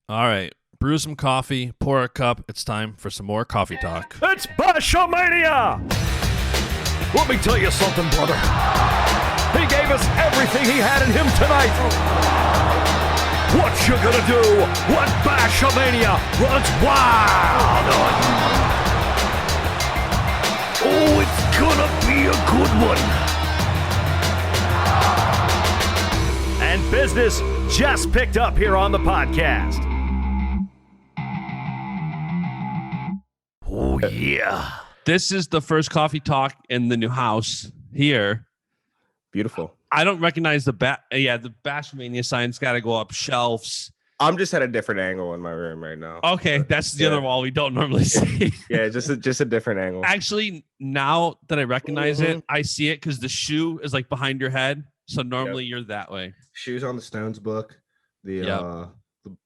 All right. Brew some coffee, pour a cup. It's time for some more coffee talk. It's BASCHAMANAI! Let me tell you something, brother. He gave us everything he had in him tonight. What you gonna do when BASCHAMANAI runs wild on you? Oh, it's gonna be a good one. And business just picked up here on the podcast. Oh, yeah. This is the first coffee talk in the new house here. Beautiful. I don't recognize the the BASCHAMANAI sign's got to go up shelves. I'm just at a different angle in my room right now. Okay, that's the other wall we don't normally see. Yeah, just a different angle. Actually, now that I recognize it, I see it because the shoe is like behind your head. So normally you're that way. Shoes on the Stones book. The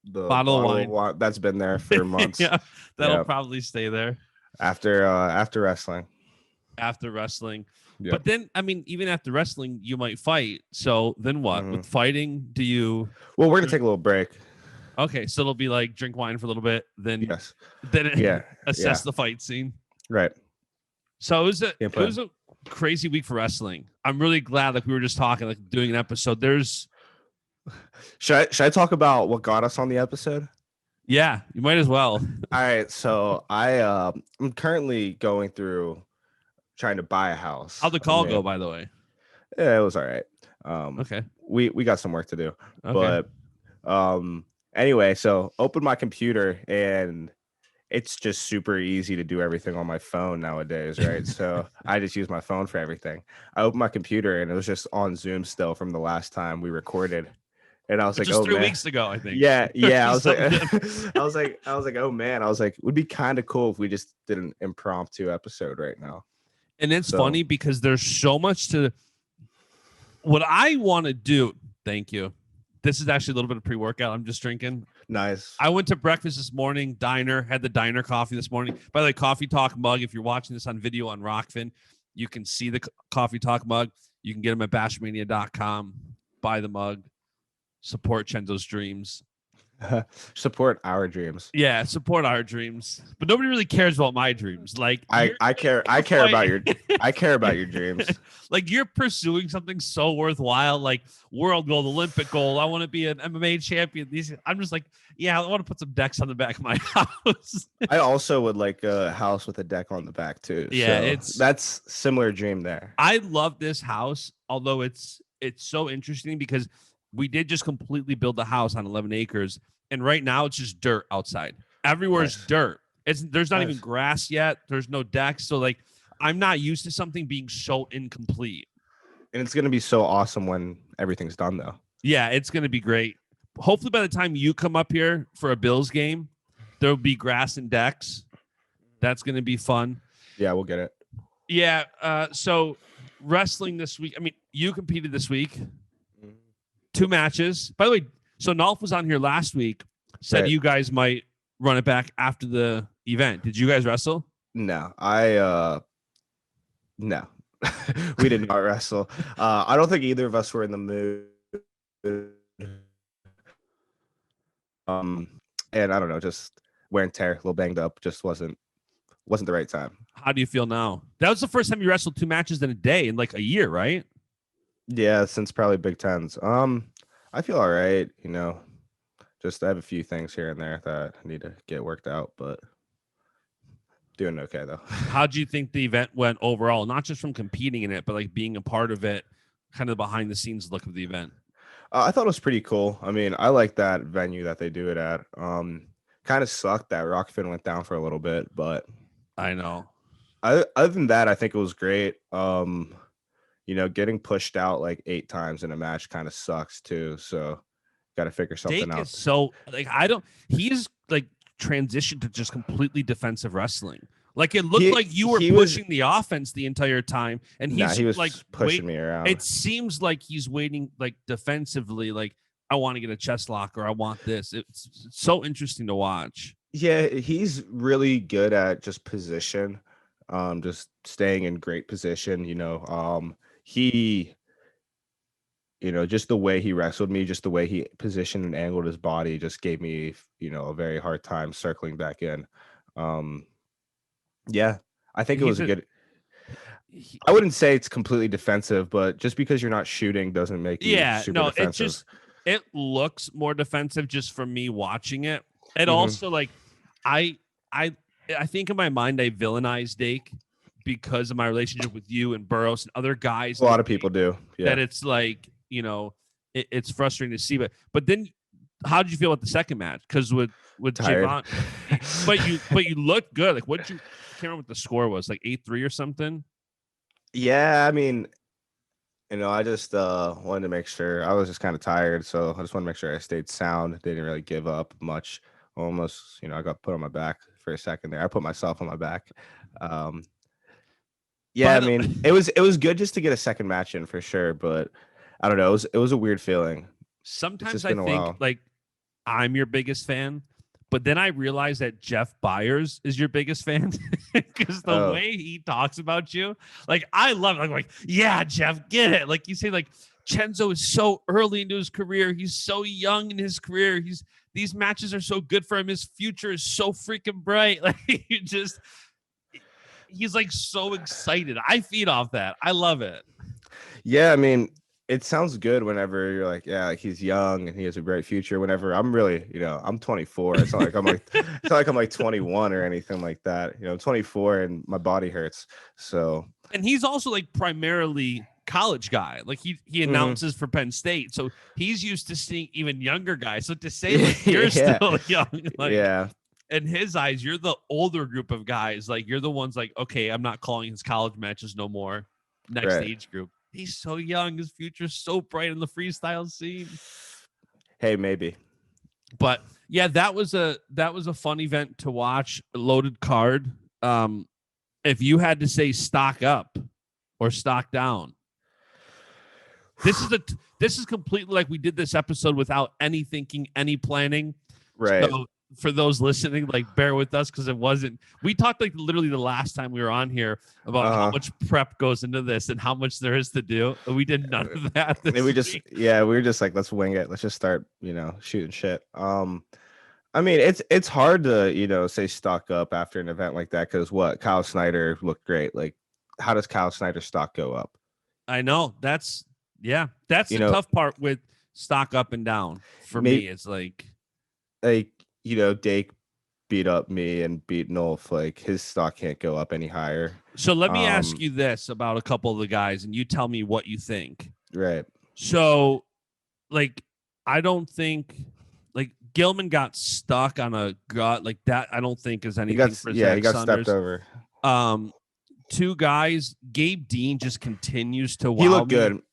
bottle of wine that's been there for months. Yeah, that'll probably stay there after wrestling. After wrestling. Yep. But then, I mean, even after wrestling, you might fight. So then what? With fighting, do you... Well, we're going to take a little break. Okay, so it'll be like drink wine for a little bit, then assess the fight scene. Right. So it was a crazy week for wrestling. I'm really glad, like we were just talking, like doing an episode. There's... Should I talk about what got us on the episode? Yeah, you might as well. All right, so I'm currently going through trying to buy a house. How'd the call go, by the way? Yeah, it was all right. Okay. We got some work to do. Okay. But anyway, so open my computer and it's just super easy to do everything on my phone nowadays, right? So I just use my phone for everything. I opened my computer and it was just on Zoom still from the last time we recorded. And I was like, just 3 man. weeks ago, I think. Yeah. I was like, oh man. I was like, it would be kind of cool if we just did an impromptu episode right now. And it's funny because there's so much to what I want to do. Thank you. This is actually a little bit of pre-workout. I'm just drinking. Nice. I went to breakfast this morning, had the diner coffee this morning. By the way, Coffee Talk mug. If you're watching this on video on Rockfin, you can see the Coffee Talk mug. You can get them at BASCHMANIA.com. Buy the mug. Support Cenzo's dreams. Support our dreams. Yeah, support our dreams. But nobody really cares about my dreams. Like I care about your dreams. Like you're pursuing something so worthwhile, like world gold, Olympic gold. I want to be an MMA champion. I'm just like, yeah, I want to put some decks on the back of my house. I also would like a house with a deck on the back too. Yeah, so that's similar dream there. I love this house, although it's so interesting because we did just completely build the house on 11 acres. And right now it's just dirt outside. Everywhere's dirt. There's not even grass yet. There's no decks. So like, I'm not used to something being so incomplete. And it's going to be so awesome when everything's done though. Yeah, it's going to be great. Hopefully by the time you come up here for a Bills game, there'll be grass and decks. That's going to be fun. Yeah, we'll get it. Yeah. So wrestling this week. I mean, you competed this week. 2 matches. By the way, so Nolf was on here last week, said you guys might run it back after the event. Did you guys wrestle? No, no, we did not wrestle. I don't think either of us were in the mood. And I don't know, just wear and tear, a little banged up, just wasn't the right time. How do you feel now? That was the first time you wrestled 2 matches in a day in like a year, right? Yeah, since probably Big Tens. I feel all right, just I have a few things here and there that I need to get worked out, but doing okay though. How do you think the event went overall? Not just from competing in it, but like being a part of it, kind of behind the scenes look of the event. I thought it was pretty cool. I mean, I like that venue that they do it at. Kind of sucked that Rockfin went down for a little bit, but I know. Other than that, I think it was great. Getting pushed out like 8 times in a match kind of sucks too. So got to figure something out. So like, he's like transitioned to just completely defensive wrestling. Like it looked like you were pushing the offense the entire time. And he was like pushing me around. It seems like he's waiting like defensively. Like I want to get a chest lock or I want this. It's so interesting to watch. Yeah. He's really good at just position. Just staying in great position, he just the way he wrestled me, just the way he positioned and angled his body just gave me, a very hard time circling back in. Yeah, I think it was a good. I wouldn't say it's completely defensive, but just because you're not shooting doesn't make you super defensive. It looks more defensive just from me watching it. And also, like, I think in my mind I villainize Dake because of my relationship with you and Burroughs and other guys. A lot of people do. Yeah. That it's like, it's frustrating to see. But then how did you feel about the second match? Because with Javon, but you looked good. Like, I can't remember what the score was, like 8-3 or something. Yeah, I mean, I just wanted to make sure. I was just kind of tired, so I just wanted to make sure I stayed sound. Didn't really give up much. Almost, I got put on my back for a second there. I put myself on my back. Yeah, I mean, it was good just to get a second match in for sure, but I don't know. It was a weird feeling. Sometimes I think like I'm your biggest fan, but then I realize that Jeff Byers is your biggest fan because the way he talks about you, like I love it. Like, yeah, Jeff, get it. Like you say, like CENZO is so early into his career. He's so young in his career. These matches are so good for him. His future is so freaking bright. Like he's like so excited. I feed off that. I love it. Yeah, I mean, it sounds good whenever you're like, yeah, like he's young and he has a great future. Whenever I'm really, I'm 24. It's not like I'm like 21 or anything like that. I'm 24 and my body hurts. So, and he's also like primarily college guy. Like he announces for Penn State, so he's used to seeing even younger guys. So to say like you're still young, like, yeah. In his eyes, you're the older group of guys. Like you're the ones like, okay, I'm not calling his college matches no more. Next age group. He's so young. His future's so bright in the freestyle scene. Hey, maybe. But yeah, that was a fun event to watch. A loaded card. If you had to say stock up or stock down, this is completely like we did this episode without any thinking, any planning. Right. So for those listening, like bear with us because we talked like literally the last time we were on here about how much prep goes into this and how much there is to do. We did none of that. We were just like, let's wing it. Let's just start, shooting shit. I mean, it's hard to, say stock up after an event like that. Cause Kyle Snyder looked great. Like how does Kyle Snyder's stock go up? I know that's the tough part with stock up and down for me. It's like, Dake beat up me and beat Nolf. Like his stock can't go up any higher. So let me ask you this about a couple of the guys, and you tell me what you think. Right. So, like, I don't think like Gilman got stuck on a gut like that. I don't think is anything. He got stepped over. Two guys, Gabe Dean just continues to wow.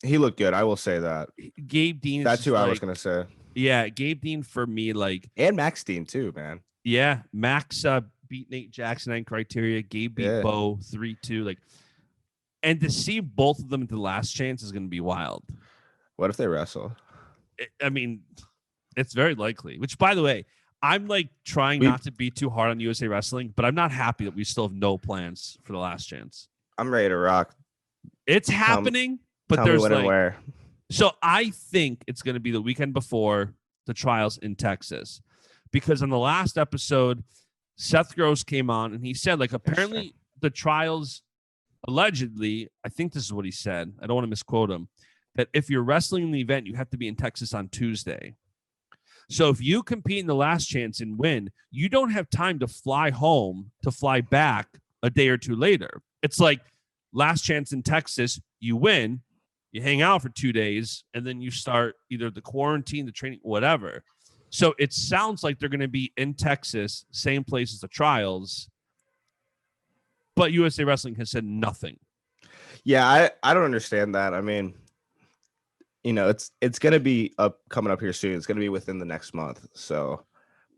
He looked good. I will say that. Gabe Dean. That's who I was gonna say. Yeah, Gabe Dean for me, like, and Max Dean too, man. Yeah, Max beat Nate Jackson and Criteria. Gabe beat Bo 3-2. Like, and to see both of them at the last chance is going to be wild. What if they wrestle? I mean, it's very likely. Which, by the way, I'm like trying not to be too hard on USA Wrestling, but I'm not happy that we still have no plans for the last chance. I'm ready to rock. It's happening, but there's like where. So I think it's going to be the weekend before the trials in Texas, because on the last episode, Seth Gross came on and he said, like, apparently the trials allegedly, I think this is what he said. I don't want to misquote him, that if you're wrestling in the event, you have to be in Texas on Tuesday. So if you compete in the last chance and win, you don't have time to fly home to fly back a day or two later. It's like last chance in Texas, you win. You hang out for 2 days, and then you start either the quarantine, the training, whatever. So it sounds like they're going to be in Texas, same place as the trials, but USA Wrestling has said nothing. Yeah, I don't understand that. I mean, it's going to be coming up here soon. It's going to be within the next month. So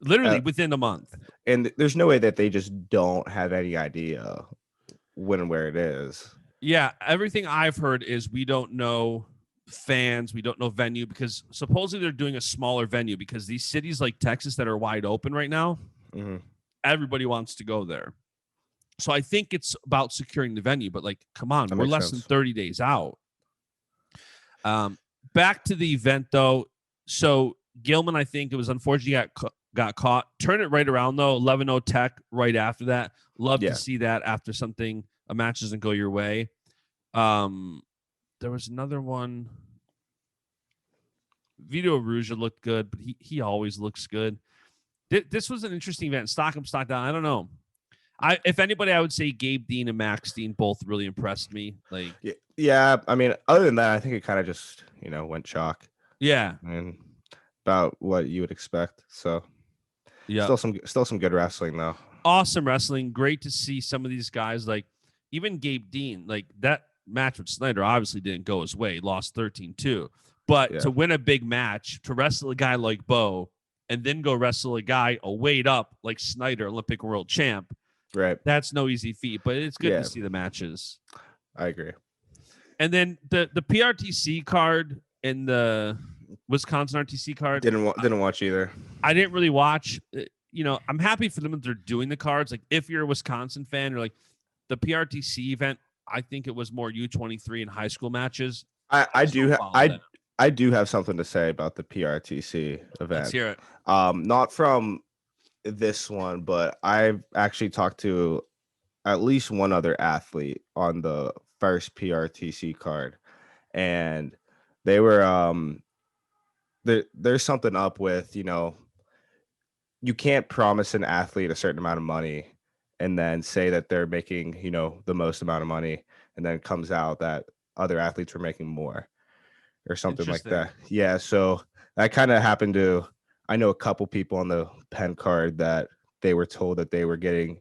literally within a month. And there's no way that they just don't have any idea when and where it is. Yeah, everything I've heard is we don't know fans, we don't know venue, because supposedly they're doing a smaller venue because these cities like Texas that are wide open right now, everybody wants to go there. So I think it's about securing the venue, but like, come on, we're less than 30 days out. back to the event though. So Gilman, I think it was unfortunate got caught. Turn it right around though. 11-0 Tech right after that. Love to see that after a match doesn't go your way. There was another one. Vito Arujá looked good, but he always looks good. This was an interesting event. Stock up, stock down. I don't know. If anybody, I would say Gabe Dean and Max Dean both really impressed me. Like, yeah. I mean, other than that, I think it kind of just went chalk. Yeah, and about what you would expect. So yeah, still some good wrestling though. Awesome wrestling. Great to see some of these guys. Like even Gabe Dean. Like that match with Snyder obviously didn't go his way. Lost 13-2. But to win a big match, to wrestle a guy like Bo, and then go wrestle a guy a weight up like Snyder, Olympic world champ. Right. That's no easy feat, but it's good to see the matches. I agree. And then the PRTC card and the Wisconsin RTC card. Didn't watch either. I didn't really watch. I'm happy for them that they're doing the cards. Like if you're a Wisconsin fan, or like the PRTC event, I think it was more U23 and high school matches. I do have something to say about the PRTC event. Let's hear it. Not from this one, but I've actually talked to at least one other athlete on the first PRTC card, and they were there's something up with, you can't promise an athlete a certain amount of money and then say that they're making, the most amount of money, and then it comes out that other athletes were making more or something like that. Yeah. So that kind of happened to, I know a couple people on the Penn card that they were told that they were getting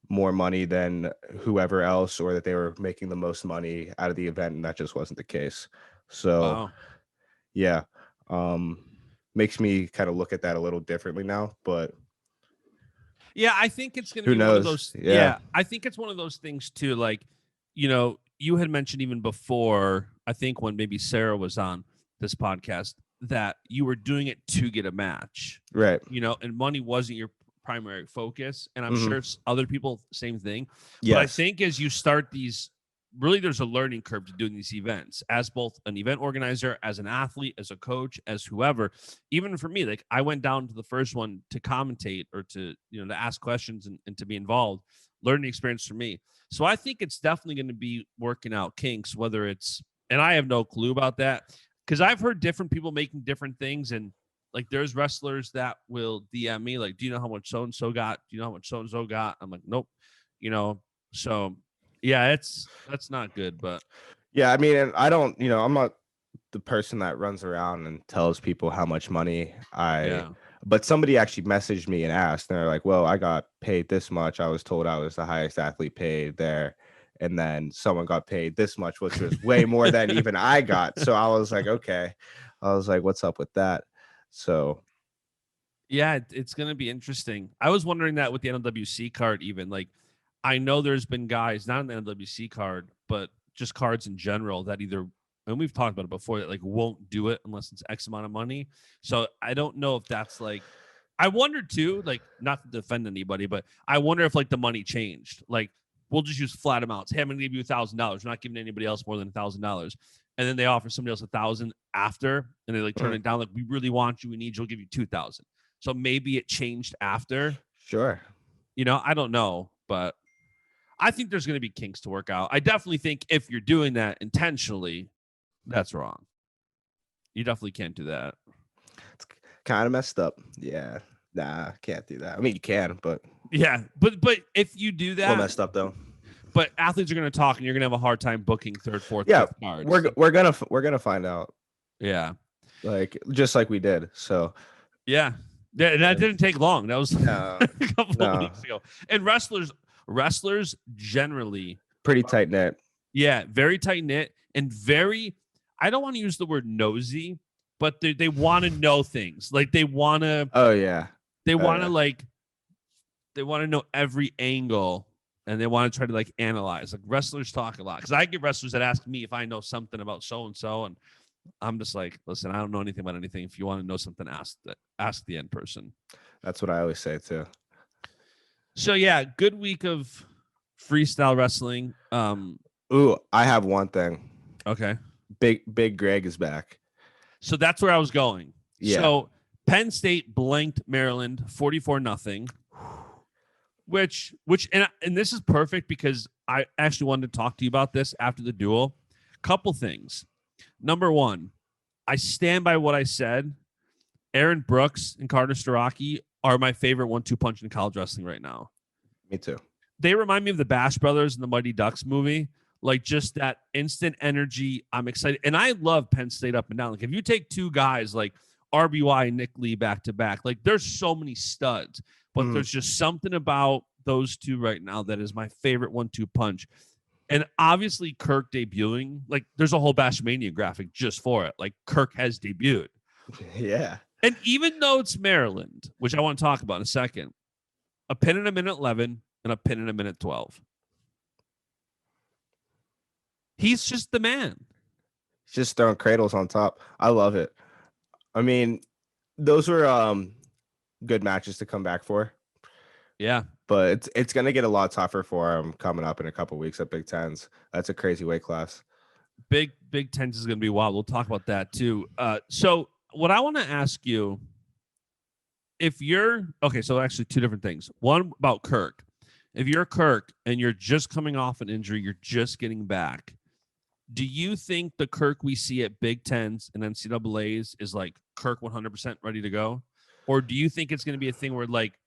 more money than whoever else, or that they were making the most money out of the event, and that just wasn't the case. So yeah, makes me kind of look at that a little differently now. But yeah, I think it's going to be one of those. Yeah, I think it's one of those things too. Like, you had mentioned even before, I think when maybe Sarah was on this podcast, that you were doing it to get a match, right? And money wasn't your primary focus. And I'm sure other people, same thing. Yes. But I think as you start these, really there's a learning curve to doing these events as both an event organizer, as an athlete, as a coach, as whoever. Even for me, like I went down to the first one to commentate or to, to ask questions and to be involved. Learning experience for me. So I think it's definitely going to be working out kinks, whether it's, and I have no clue about that, because I've heard different people making different things. And like there's wrestlers that will DM me, like, do you know how much so-and-so got? Do you know how much so-and-so got? I'm like, nope. So yeah, that's not good. But yeah, I mean, and I don't, I'm not the person that runs around and tells people how much money but somebody actually messaged me and asked, and they're like, well, I got paid this much. I was told I was the highest athlete paid there. And then someone got paid this much, which was way more than even I got. So I was like, okay. I was like, what's up with that? So yeah, it's going to be interesting. I was wondering that with the NWC card, even like, I know there's been guys, not on the NWC card, but just cards in general that either, and we've talked about it before, that like won't do it unless it's X amount of money. So I don't know if that's like, I wonder too, like not to defend anybody, but I wonder if like the money changed. Like we'll just use flat amounts. Hey, I'm going to give you $1,000. We're not giving anybody else more than $1,000. And then they offer somebody else 1,000 after, and they like turn it down. Like, we really want you. We need you. We'll give you 2,000. So maybe it changed after. Sure. I don't know, but I think there's going to be kinks to work out. I definitely think if you're doing that intentionally, that's wrong. You definitely can't do that. It's kind of messed up. Yeah. Nah, can't do that. I mean, you can, but yeah, but if you do that, messed up though. But athletes are going to talk, and you're going to have a hard time booking third, fourth, fifth cards. We're gonna find out. Yeah, like just like we did. So yeah, that didn't take long. That was a couple of weeks ago. And wrestlers generally pretty tight knit. Yeah, very tight knit and very. I don't want to use the word nosy, but they want to know things. Like they want to. Oh yeah. They want to they want to know every angle, and they want to try to like analyze. Like wrestlers talk a lot, because I get wrestlers that ask me if I know something about so and so, and I'm just like, listen, I don't know anything about anything. If you want to know something, ask the end person. That's what I always say too. So yeah, good week of freestyle wrestling. Ooh, I have one thing. Okay. Big Greg is back. So that's where I was going. Yeah. So Penn State blanked Maryland 44-0, which and this is perfect because I actually wanted to talk to you about this after the duel. Couple things. Number one, I stand by what I said. Aaron Brooks and Carter Starocki are my favorite 1-2 punch in college wrestling right now. Me too. They remind me of the Bash Brothers in the Mighty Ducks movie. Like just that instant energy. I'm excited. And I love Penn State up and down. Like if you take two guys like RBY and Nick Lee back to back, like there's so many studs, but there's just something about those two right now that is my favorite 1-2 punch. And obviously Kirk debuting, like there's a whole BASCHAMANAI graphic just for it. Like Kirk has debuted. Yeah. And even though it's Maryland, which I want to talk about in a second, a pin in a minute 11 and a pin in a minute 12. He's just the man. He's just throwing cradles on top. I love it. I mean, those were good matches to come back for. Yeah. But it's going to get a lot tougher for him coming up in a couple weeks at Big Tens. That's a crazy weight class. Big Tens is going to be wild. We'll talk about that too. So what I want to ask you, if you're okay, so actually two different things. One about Kirk. If you're Kirk and you're just coming off an injury, you're just getting back. Do you think the Kirk we see at Big Tens and NCAAs is like Kirk 100% ready to go? Or do you think it's going to be a thing where like,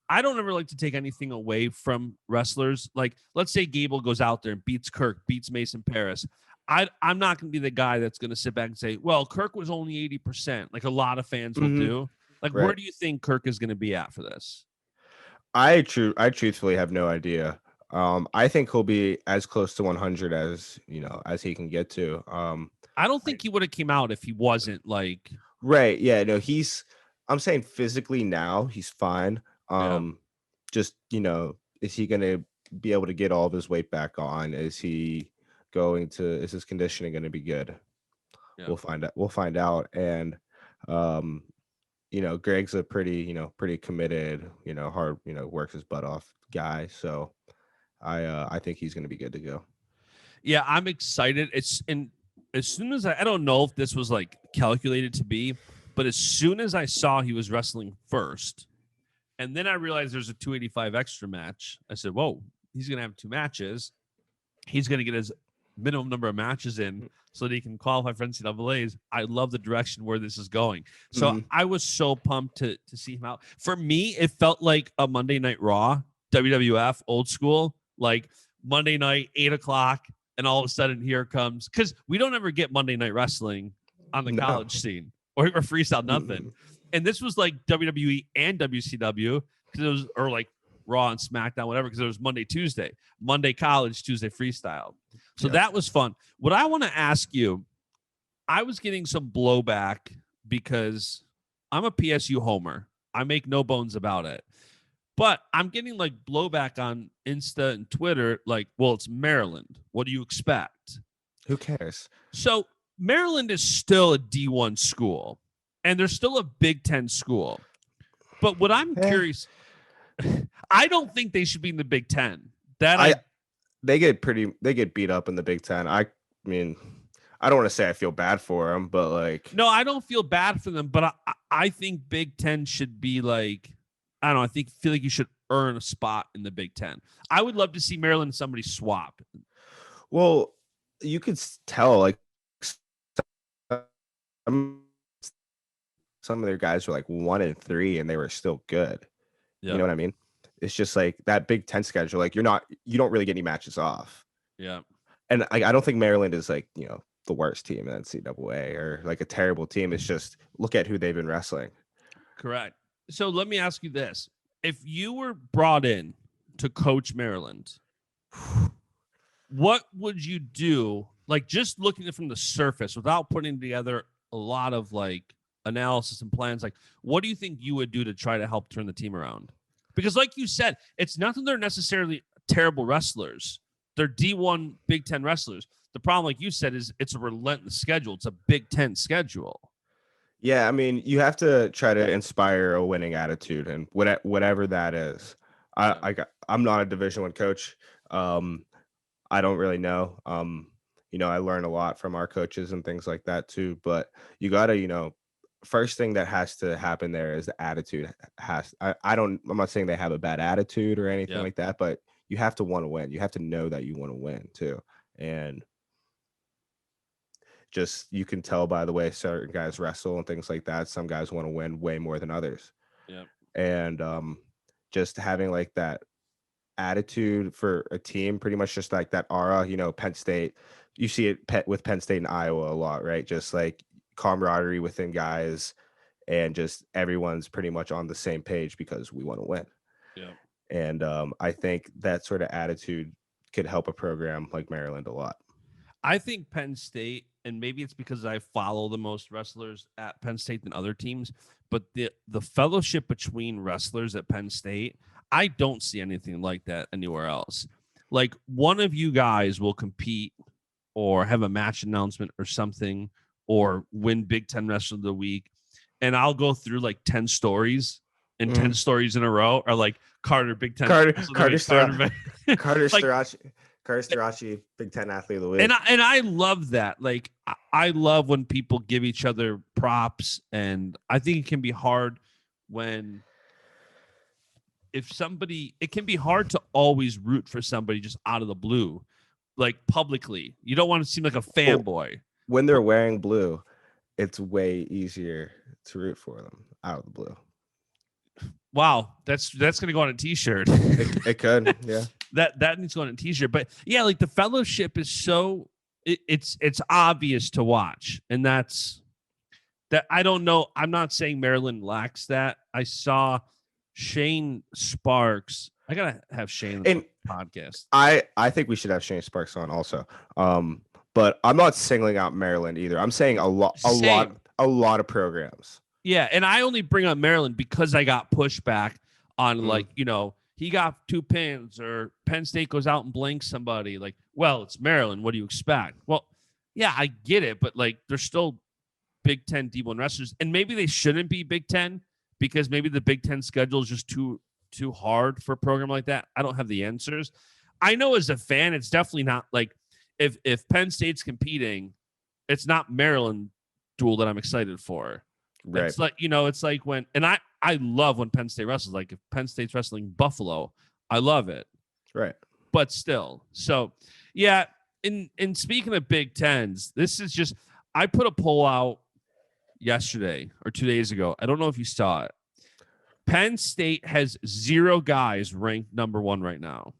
I don't ever like to take anything away from wrestlers. Like, let's say Gable goes out there and beats Kirk, beats Mason Paris. I'm not going to be the guy that's going to sit back and say, well, Kirk was only 80%, like a lot of fans will do. Like, where do you think Kirk is going to be at for this? I truthfully have no idea. I think he'll be as close to 100 as he can get to. I don't think he would have came out if he wasn't like right. Yeah, no, I'm saying physically now he's fine. Just, is he going to be able to get all of his weight back on? Is his conditioning going to be good? Yeah. We'll find out. And, Greg's a pretty committed, hard, works his butt off guy. So I think he's going to be good to go. Yeah, I'm excited. And as soon as I don't know if this was like calculated to be, but as soon as I saw he was wrestling first, and then I realized there's a 285 extra match, I said, whoa, he's going to have two matches. He's going to get his minimum number of matches in so that he can qualify for NCAAs. I love the direction where this is going. So I was so pumped to see him out. For me, it felt like a Monday Night Raw, WWF, old school, like Monday night, 8:00, and all of a sudden here comes, because we don't ever get Monday Night Wrestling on the college scene or freestyle, nothing. And this was like WWE and WCW, because it was, or like Raw and SmackDown, whatever, because it was Monday, Tuesday, Monday college, Tuesday freestyle. So that was fun. What I want to ask you, I was getting some blowback because I'm a PSU homer. I make no bones about it. But I'm getting like blowback on Insta and Twitter, like, well, it's Maryland. What do you expect? Who cares? So Maryland is still a D1 school, and they're still a Big Ten school. But what I'm curious, I don't think they should be in the Big Ten. They get beat up in the Big Ten. I mean, I don't want to say I feel bad for them, but like, no, I don't feel bad for them. But I think Big Ten should be like, I don't know. I feel like you should earn a spot in the Big Ten. I would love to see Maryland and somebody swap. Well, you could tell like some of their guys were like 1-3 and they were still good. Yeah. You know what I mean? It's just like that Big Ten schedule. Like you don't really get any matches off. Yeah. And I don't think Maryland is like, the worst team in NCAA or like a terrible team. It's just look at who they've been wrestling. Correct. So let me ask you this. If you were brought in to coach Maryland, what would you do? Like just looking at it from the surface without putting together a lot of like analysis and plans, like what do you think you would do to try to help turn the team around? Because like you said, it's not that they're necessarily terrible wrestlers. They're D1 Big Ten wrestlers. The problem, like you said, is it's a relentless schedule. It's a Big Ten schedule. Yeah, I mean, you have to try to inspire a winning attitude, and whatever that is. I'm not a Division I coach. I don't really know. I learn a lot from our coaches and things like that too. But you gotta, first thing that has to happen there is the attitude I'm not saying they have a bad attitude or anything like that, but you have to want to win. You have to know that you want to win too. And just you can tell by the way certain guys wrestle and things like that. Some guys want to win way more than others. Yeah. And just having like that attitude for a team, pretty much just like that aura, Penn State, you see it with Penn State and Iowa a lot, right? Just like camaraderie within guys and just everyone's pretty much on the same page because we want to win. Yeah. And I think that sort of attitude could help a program like Maryland a lot. I think Penn State, and maybe it's because I follow the most wrestlers at Penn State than other teams, but the fellowship between wrestlers at Penn State, I don't see anything like that anywhere else. Like one of you guys will compete or have a match announcement or something or win Big Ten Wrestler of the Week. And I'll go through like 10 stories and 10 stories in a row are like Carter, Big Ten. Carter Starachi, Big Ten Athlete of the Week. And I love that. Like I love when people give each other props, and I think it can be hard it can be hard to always root for somebody just out of the blue, like publicly. You don't want to seem like a fanboy. When they're wearing blue, it's way easier to root for them out of the blue. Wow, that's gonna go on a t-shirt. It could, yeah. That needs to go on a t-shirt. But yeah, like the fellowship is so it's obvious to watch. And that's that. I don't know. I'm not saying Maryland lacks that. I saw Shane Sparks. I gotta have Shane on the podcast. I think we should have Shane Sparks on also. But I'm not singling out Maryland either. I'm saying a lot of programs. Yeah, and I only bring up Maryland because I got pushback on like, he got 2 pins or Penn State goes out and blanks somebody. Like, well, it's Maryland. What do you expect? Well, yeah, I get it, but like they're still Big Ten D1 wrestlers, and maybe they shouldn't be Big Ten because maybe the Big Ten schedule is just too hard for a program like that. I don't have the answers. I know as a fan, it's definitely not like if Penn State's competing, it's not Maryland duel that I'm excited for. Right. It's like, it's like when, and I love when Penn State wrestles. Like if Penn State's wrestling Buffalo, I love it. Right. But still. So yeah. And speaking of Big Tens, this is just, I put a poll out yesterday or 2 days ago. I don't know if you saw it. Penn State has 0 guys ranked number 1 right now.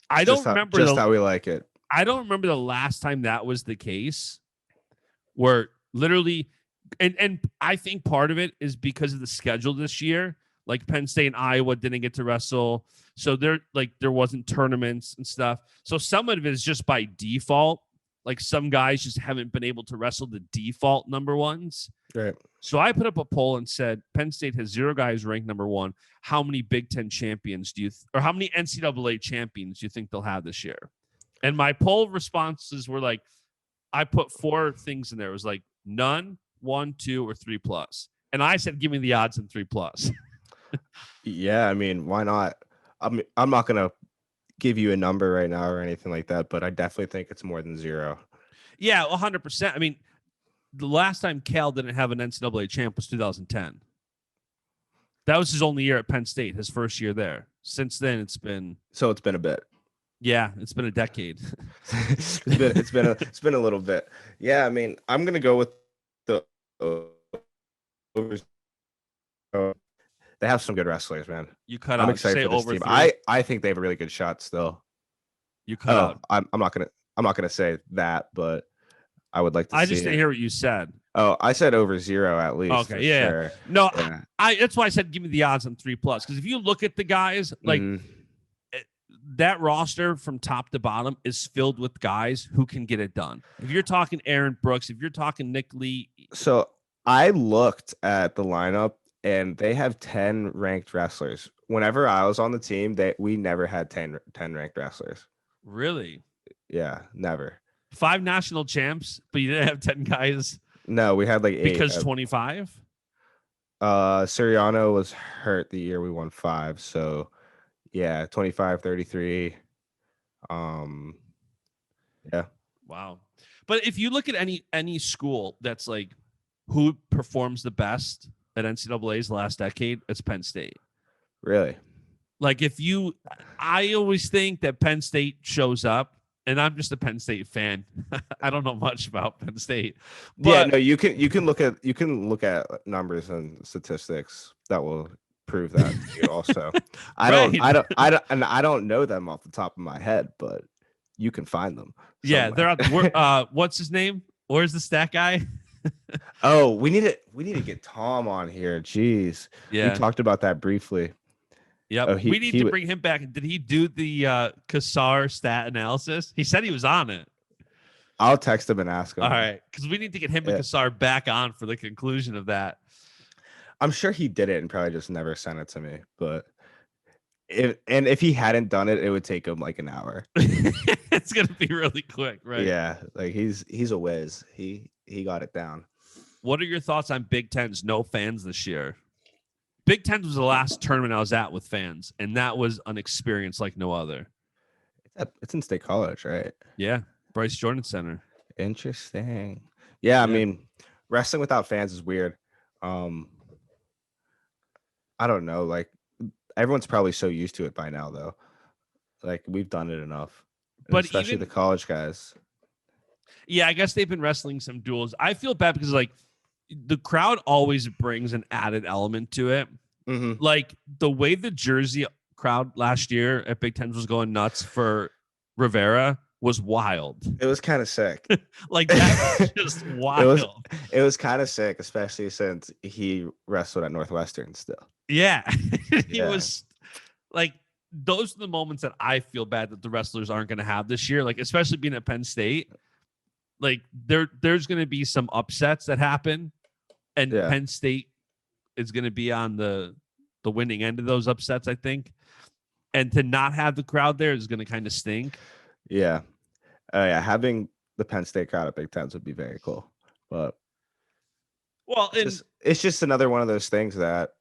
I don't remember how we like it. I don't remember the last time that was the case where literally, and I think part of it is because of the schedule this year. Like Penn State and Iowa didn't get to wrestle. So there wasn't tournaments and stuff. So some of it is just by default. Like some guys just haven't been able to wrestle the default number 1s. Right. So I put up a poll and said, Penn State has 0 guys ranked number 1. How many Big Ten champions or how many NCAA champions do you think they'll have this year? And my poll responses were like, I put 4 things in there. It was like none, 1, 2, or 3+. And I said, give me the odds in 3+. Yeah, I mean, why not? I'm not gonna give you a number right now or anything like that, but I definitely think it's more than 0. Yeah, 100%. I mean, the last time Cal didn't have an NCAA champ was 2010. That was his only year at Penn State, his first year there. Since then, it's been a bit. Yeah, it's been a decade. it's been a little bit. Yeah, I mean, I'm gonna go with the. They have some good wrestlers, man. You cut I'm out. excited for this team. 3. I think they have a really good shot still. You cut out. I'm not gonna say that, but I would like to. I just didn't hear what you said. Oh, I said over 0 at least. Okay, yeah. Sure. No, yeah. I that's why I said give me the odds on 3+. Because if you look at the guys, like that roster from top to bottom is filled with guys who can get it done. If you're talking Aaron Brooks, if you're talking Nick Lee. So I looked at the lineup and they have 10 ranked wrestlers. Whenever I was on the team, we never had 10 ranked wrestlers. Really? Yeah, never. 5 national champs, but you didn't have 10 guys. No, we had like 8. Because 25? Suriano was hurt the year we won 5. So yeah, 25, 33. Yeah. Wow. But if you look at any school that's like who performs the best at NCAA's last decade, it's Penn State. Really? Like I always think that Penn State shows up, and I'm just a Penn State fan. I don't know much about Penn State. But Yeah, no, you can look at numbers and statistics that will prove that to you also. I don't know them off the top of my head, but you can find them. Yeah, somewhere. they're out. What's his name? Where's the stat guy? Oh, we need to get Tom on here. Jeez. Yeah. We talked about that briefly. Yep. Oh, we need to bring him back. Did he do the Kassar stat analysis? He said he was on it. I'll text him and ask him. All right, because we need to get him and Kassar back on for the conclusion of that. I'm sure he did it and probably just never sent it to me. But if he hadn't done it, it would take him like an hour. It's gonna be really quick, right? Yeah, like he's a whiz. He got it down. What are your thoughts on Big Ten's no fans this year? Big Ten was the last tournament I was at with fans, and that was an experience like no other. It's in State College, right? Yeah, Bryce Jordan Center. Interesting. Yeah, I mean, wrestling without fans is weird. I don't know. Like, everyone's probably so used to it by now, though. Like, we've done it enough. But especially the college guys. Yeah, I guess they've been wrestling some duels. I feel bad because, like, the crowd always brings an added element to it. Mm-hmm. Like, the way the Jersey crowd last year at Big Ten was going nuts for Rivera was wild. It was kind of sick. Like, that was just wild. It was kind of sick, especially since he wrestled at Northwestern still. Yeah. He was like, those are the moments that I feel bad that the wrestlers aren't going to have this year. Like, especially being at Penn State, like there's going to be some upsets that happen, and Penn State is going to be on the winning end of those upsets, I think. And to not have the crowd there is going to kind of stink. Yeah. Having the Penn State crowd at Big Tens would be very cool. But it's just another one of those things that,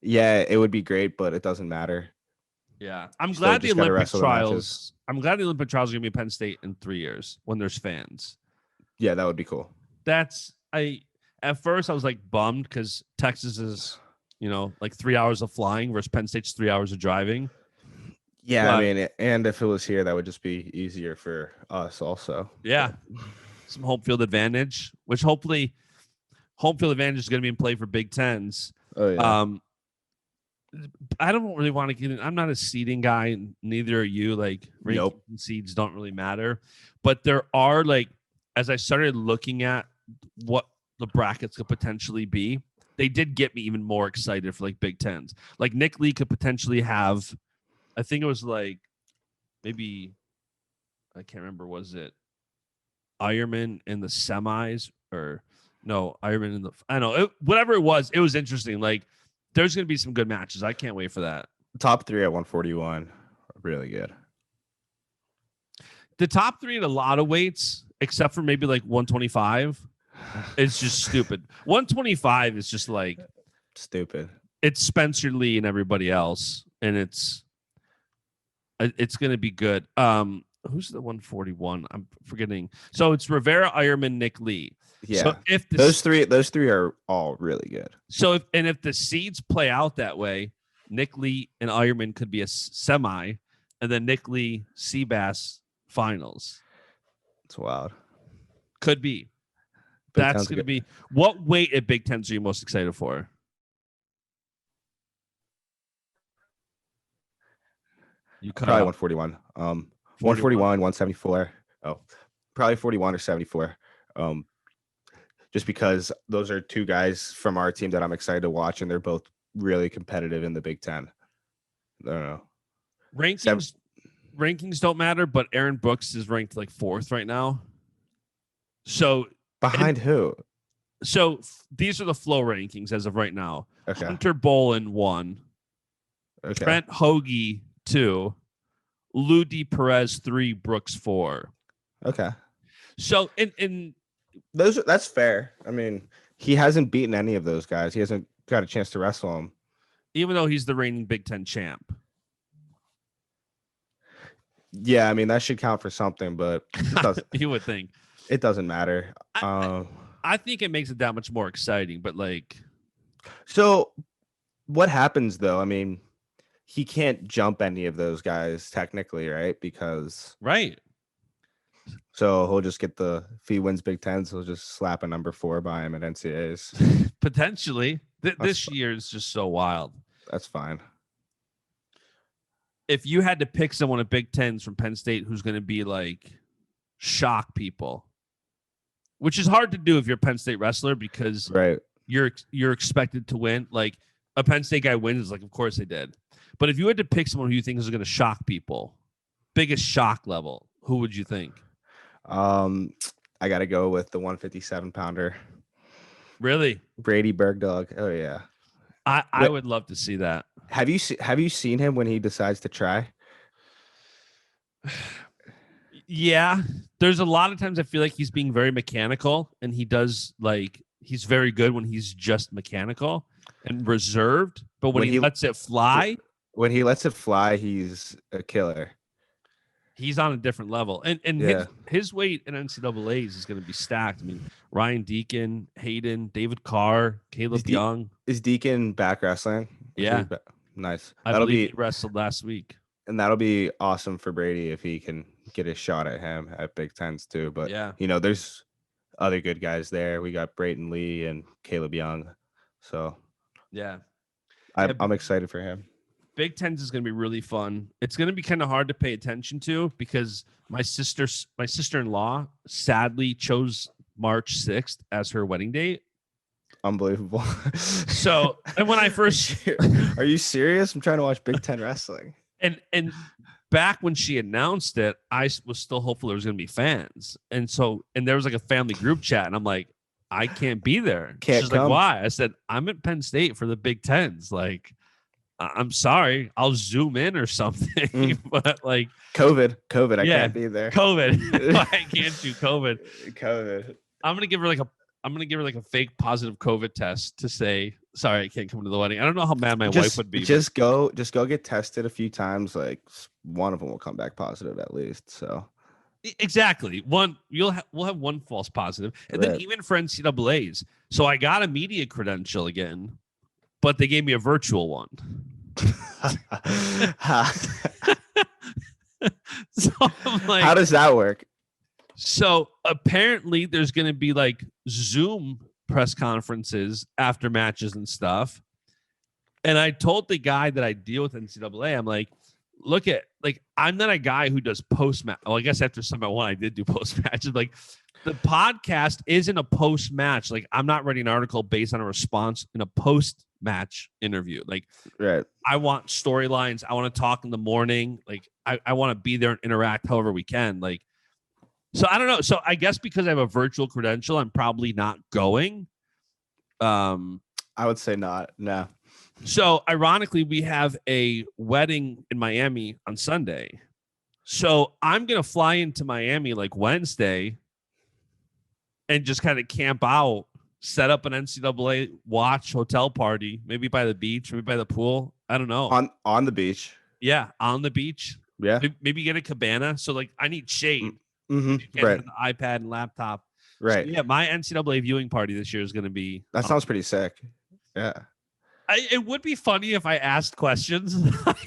it would be great, but it doesn't matter. Yeah. I'm glad the Olympic trials are going to be Penn State in 3 years when there's fans. Yeah, that would be cool. At first I was like bummed because Texas is, like 3 hours of flying versus Penn State's 3 hours of driving. Yeah, but, I mean, and if it was here, that would just be easier for us also. Yeah. Some home field advantage, which hopefully home field advantage is going to be in play for Big Tens. Oh, yeah. I don't really want to get in. I'm not a seeding guy, and neither are you. Like, rankings and seeds don't really matter. But there are, like, as I started looking at what the brackets could potentially be, they did get me even more excited for, like, Big Tens. Like, Nick Lee could potentially have, I think it was, like, maybe, I can't remember, was it Ironman in the semis? Or, no, Ironman in the, I don't know. Whatever it was interesting. Like, there's going to be some good matches. I can't wait for that. Top 3 at 141 are really good. The top 3 at a lot of weights, except for maybe like 125, it's just stupid. 125 is just like stupid. It's Spencer Lee and everybody else, and it's going to be good. Who's the 141? I'm forgetting. So it's Rivera, Ironman, Nick Lee. Yeah. So if those three are all really good. So if the seeds play out that way, Nick Lee and Ironman could be a semi, and then Nick Lee Seabass finals. It's wild. Could be. That's going to be. What weight at Big Tens are you most excited for? You probably 141. 141, 174. Oh, probably 41 or 74. Just because those are 2 guys from our team that I'm excited to watch, and they're both really competitive in the Big Ten. I don't know. Rankings don't matter, but Aaron Brooks is ranked like 4th right now. So behind who? So these are the flow rankings as of right now. Okay. Hunter Bolin 1. Okay. Trent Hoagie 2. Ludi Perez 3. Brooks 4. Okay. So in that's fair. I mean, he hasn't beaten any of those guys. He hasn't got a chance to wrestle them, even though he's the reigning Big Ten champ. Yeah, I mean that should count for something, but it doesn't. You would think. It doesn't matter. I think it makes it that much more exciting, but like, So what happens though? I mean, he can't jump any of those guys technically, right? Because right. so he'll just get if he wins Big Tens, he'll just slap a number 4 by him at NCAAs. Potentially. This year is just so wild. That's fine. If you had to pick someone at Big Tens from Penn State who's going to be like shock people, which is hard to do if you're a Penn State wrestler because Right. you're expected to win. Like a Penn State guy wins, like of course they did. But if you had to pick someone who you think is going to shock people, biggest shock level, who would you think? I got to go with the 157 pounder. Really? Brady Bergdog. Oh yeah. I would love to see that. Have you seen him when he decides to try? Yeah. There's a lot of times I feel like he's being very mechanical, and he does like he's very good when he's just mechanical and reserved. But when he lets it fly, he's a killer. He's on a different level. And Yeah. his weight in NCAAs is going to be stacked. I mean, Ryan Deacon, Hayden, David Carr, Caleb Young. Is Deacon back wrestling? Yeah. Nice. I believe he wrestled last week. And that'll be awesome for Brady if he can get a shot at him at Big Tens too. But yeah, there's other good guys there. We got Brayton Lee and Caleb Young. So yeah, I'm excited for him. Big Tens is going to be really fun. It's going to be kind of hard to pay attention to because my sister-in-law sadly chose March 6th as her wedding date. Unbelievable. So, and when I first, are you serious? I'm trying to watch Big Ten wrestling. And back when she announced it, I was still hopeful there was going to be fans. And there was like a family group chat, and I'm like, I can't be there. She's like, why? I said, I'm at Penn State for the Big Tens. Like, I'm sorry, I'll zoom in or something. But like COVID, I can't be there. COVID. I can't do COVID. COVID. I'm gonna give her like a fake positive COVID test to say, sorry, I can't come to the wedding. I don't know how mad my wife would be. Just go get tested a few times. Like one of them will come back positive at least. So exactly. We'll have one false positive. And then even for NCAAs. So I got a media credential again, but they gave me a virtual one. So I'm like, how does that work? So apparently there's going to be like Zoom press conferences after matches and stuff. And I told the guy that I deal with NCAA, I'm like, look at, like, I'm not a guy who does post-match. Well, I guess after Summit 1, I did do post-matches. Like, the podcast isn't a post-match. Like, I'm not writing an article based on a response in a post-match interview. Like, right. I want storylines. I want to talk in the morning. Like, I want to be there and interact however we can. Like, so I don't know. So I guess because I have a virtual credential, I'm probably not going. I would say not. No. So ironically, we have a wedding in Miami on Sunday. So I'm going to fly into Miami like Wednesday and just kind of camp out, set up an NCAA watch hotel party, maybe by the beach, maybe by the pool. I don't know. On the beach. Yeah. On the beach. Yeah. Maybe get a cabana. So like I need shade. Mm-hmm. Right. The iPad and laptop. Right. So, yeah. My NCAA viewing party this year is going to be. That sounds pretty sick. Yeah. It would be funny if I asked questions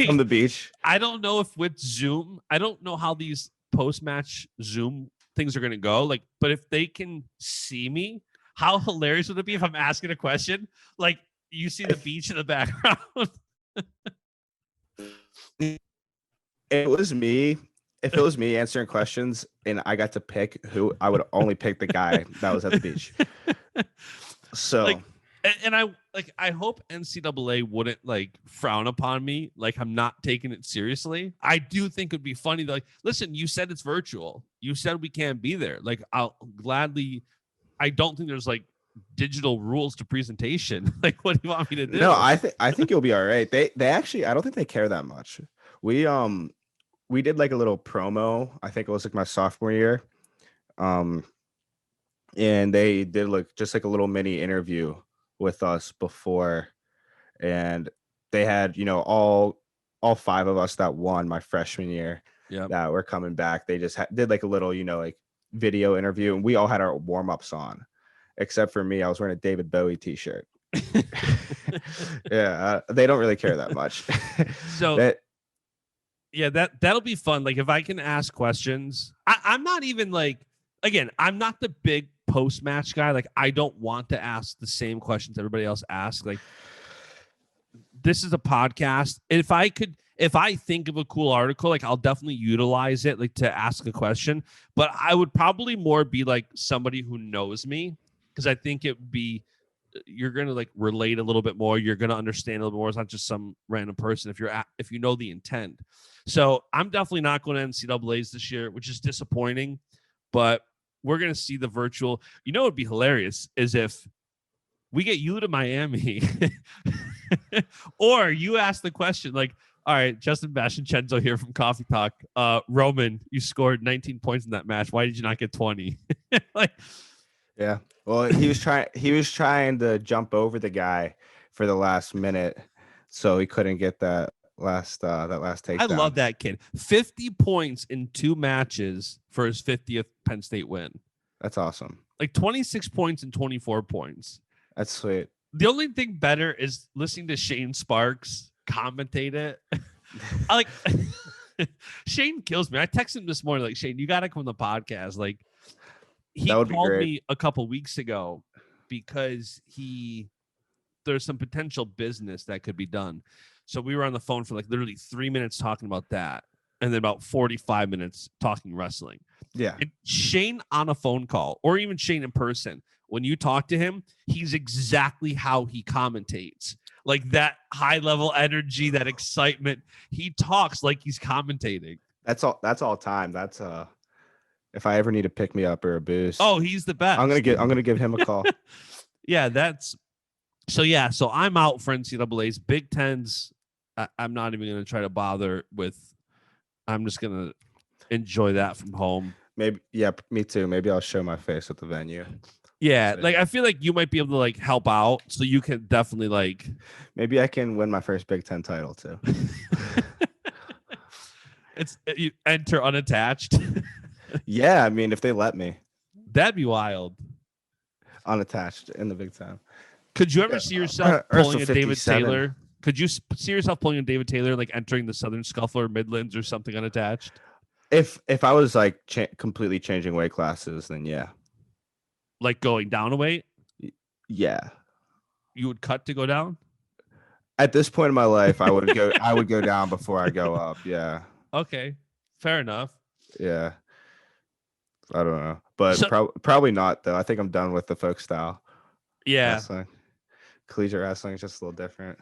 on the beach. I don't know if with Zoom, I don't know how these post-match Zoom things are going to go. Like, but if they can see me, how hilarious would it be if I'm asking a question? Like, you see the beach in the background. If it was me answering questions and I got to pick who, I would only pick the guy that was at the beach. So. Like, and I hope NCAA wouldn't like frown upon me. Like I'm not taking it seriously. I do think it'd be funny. Like, listen, you said it's virtual. You said we can't be there. Like, I'll gladly. I don't think there's like digital rules to presentation. Like, what do you want me to do? No, I think you'll be all right. They actually, I don't think they care that much. We did like a little promo. I think it was like my sophomore year. And they did like just like a little mini interview with us before, and they had all 5 of us that won my freshman year Yeah. that were coming back. They just did like a little, like video interview, and we all had our warm-ups on, except for me. I was wearing a David Bowie t-shirt. Yeah, they don't really care that much. So yeah, that'll be fun. Like if I can ask questions, I'm not even like, again, I'm not the big post-match guy. Like I don't want to ask the same questions everybody else asks. Like this is a podcast. If I think of a cool article, like I'll definitely utilize it, like to ask a question. But I would probably more be like somebody who knows me, because I think it would be, you're gonna like relate a little bit more. You're gonna understand a little bit more. It's not just some random person if you know the intent. So I'm definitely not going to NCAAs this year, which is disappointing. But we're gonna see the virtual. You know, it'd be hilarious is if we get you to Miami, or you ask the question like, all right, Justin, Bash, and CENZO here from Coffee Talk. Roman, you scored 19 points in that match. Why did you not get 20? Like, yeah. Well, he was trying to jump over the guy for the last minute, so he couldn't get that last takedown. I love that kid. 50 points in 2 matches for his 50th Penn State win. That's awesome. Like 26 points and 24 points. That's sweet. The only thing better is listening to Shane Sparks commentate it. I like Shane kills me. I texted him this morning, like, Shane, you gotta come on the podcast. Like, he called me a couple weeks ago because there's some potential business that could be done. So we were on the phone for like literally 3 minutes talking about that, and then about 45 minutes talking wrestling. Yeah. And Shane on a phone call, or even Shane in person, when you talk to him, he's exactly how he commentates. Like that high level energy, that excitement. He talks like he's commentating. That's all time. That's if I ever need to pick me up or a boost. Oh, he's the best. I'm gonna give him a call. Yeah, so I'm out for NCAAs. Big Tens, I'm not even gonna try to bother with. I'm just gonna enjoy that from home. Maybe, yeah, me too. Maybe I'll show my face at the venue. Yeah, like I feel like you might be able to like help out, so you can definitely like. Maybe I can win my first Big Ten title too. You enter unattached. Yeah, I mean, if they let me. That'd be wild. Unattached in the Big Ten. Could you ever see yourself pulling a David 57. Taylor? Could you see yourself pulling a David Taylor, like entering the Southern Scuffler, Midlands, or something unattached? If I was like completely changing weight classes, then yeah. Like going down a weight? Yeah. You would cut to go down? At this point in my life, I would go down before I go up. Yeah. Okay. Fair enough. Yeah. I don't know. But probably not though. I think I'm done with the folk style. Yeah. Wrestling. Collegiate wrestling is just a little different.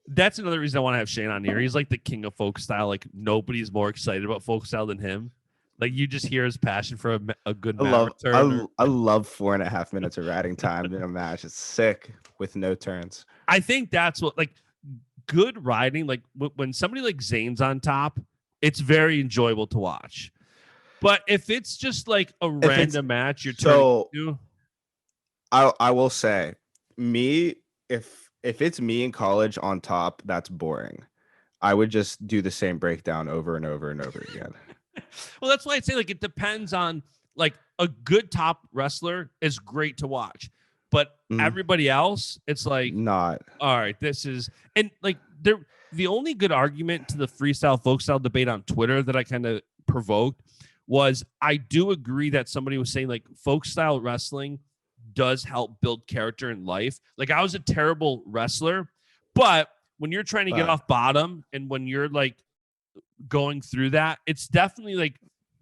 That's another reason I want to have Shane on here. He's like the king of folk style. Like nobody's more excited about folk style than him. Like you just hear his passion for a good match. I love 4.5 minutes of riding time in a match. It's sick with no turns. I think that's what, like, good riding. Like when somebody like Zane's on top, it's very enjoyable to watch. But if it's just like a random match, you're turning to. I will say, if it's me in college on top, that's boring. I would just do the same breakdown over and over and over again. Well, that's why I'd say like it depends on, like, a good top wrestler is great to watch, but everybody else, it's like not. All right, this is, and like the only good argument to the freestyle folk style debate on Twitter that I kind of provoked was, I do agree that somebody was saying like folk style wrestling does help build character in life. Like I was a terrible wrestler, but when you're trying to get off bottom and when you're like going through that, it's definitely like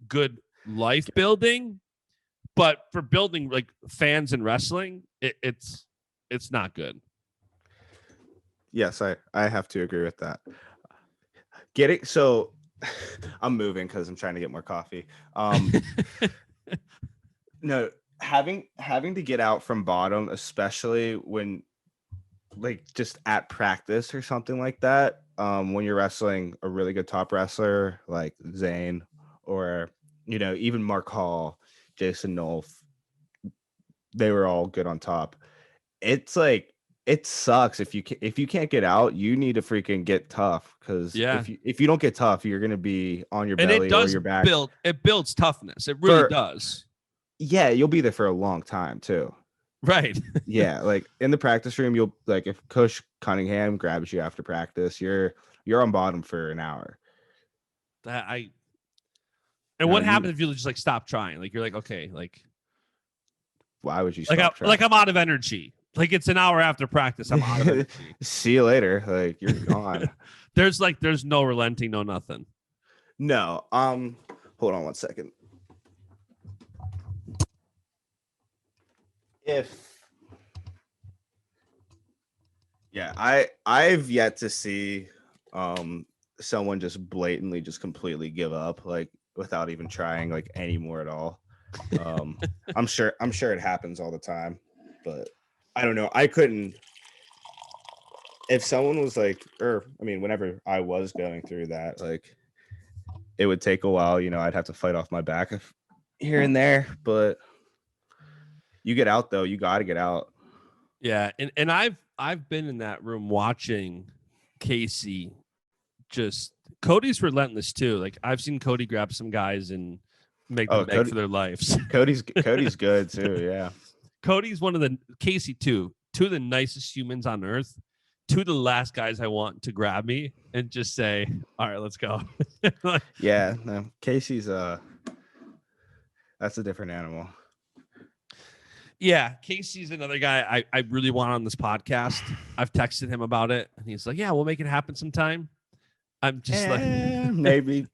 good life building. But for building like fans in wrestling, it's not good. Yes, I have to agree with that. I'm moving because I'm trying to get more coffee. No, having to get out from bottom, especially when like just at practice or something like that, when you're wrestling a really good top wrestler like Zane or even Mark Hall, Jason Nolf, they were all good on top. It's like it sucks if you can't get out. You need to freaking get tough, because Yeah. if you don't get tough, you're gonna be on your And belly it does or your back. it builds toughness. It really does. Yeah, you'll be there for a long time too. Right. Yeah, like in the practice room, you'll like if Coach Cunningham grabs you after practice, you're on bottom for an hour. And No, what happens if you just like stop trying? Like you're like, okay, like why would you stop trying? like I'm out of energy. Like it's an hour after practice. I'm out of energy. See you later. Like you're gone. There's no relenting, no nothing. No. Hold on one second. I've yet to see someone just blatantly just completely give up, like without even trying like anymore at all. I'm sure it happens all the time, but I don't know. I couldn't, if someone was like, or I mean, whenever I was going through that, like it would take a while, I'd have to fight off my back here and there, but you get out though, you got to get out. Yeah, and I've been in that room watching Casey. Just Cody's relentless too. Like I've seen Cody grab some guys and make them beg for their lives. Cody's good too. Yeah. Cody's Casey too. Two of the nicest humans on earth. Two of the last guys I want to grab me and just say, all right, let's go. Yeah. No, Casey's that's a different animal. Yeah, Casey's another guy I really want on this podcast. I've texted him about it and he's like, yeah, we'll make it happen sometime. I'm just like maybe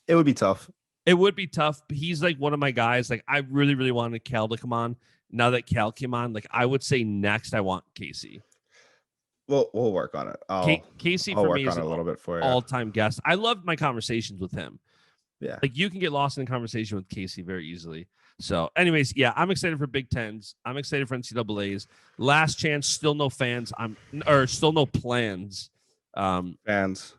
it would be tough. It would be tough, but he's like one of my guys. Like I really, really wanted Cal to come on. Now that Cal came on, like I would say next I want Casey. Well, we'll work on it. Casey I'll for work me is on it a little bit for you. All-time guest. I loved my conversations with him. Yeah. Like you can get lost in a conversation with Casey very easily. So anyways, yeah, I'm excited for Big Tens. I'm excited for NCAAs. Last chance, still no fans. Still no plans. Fans.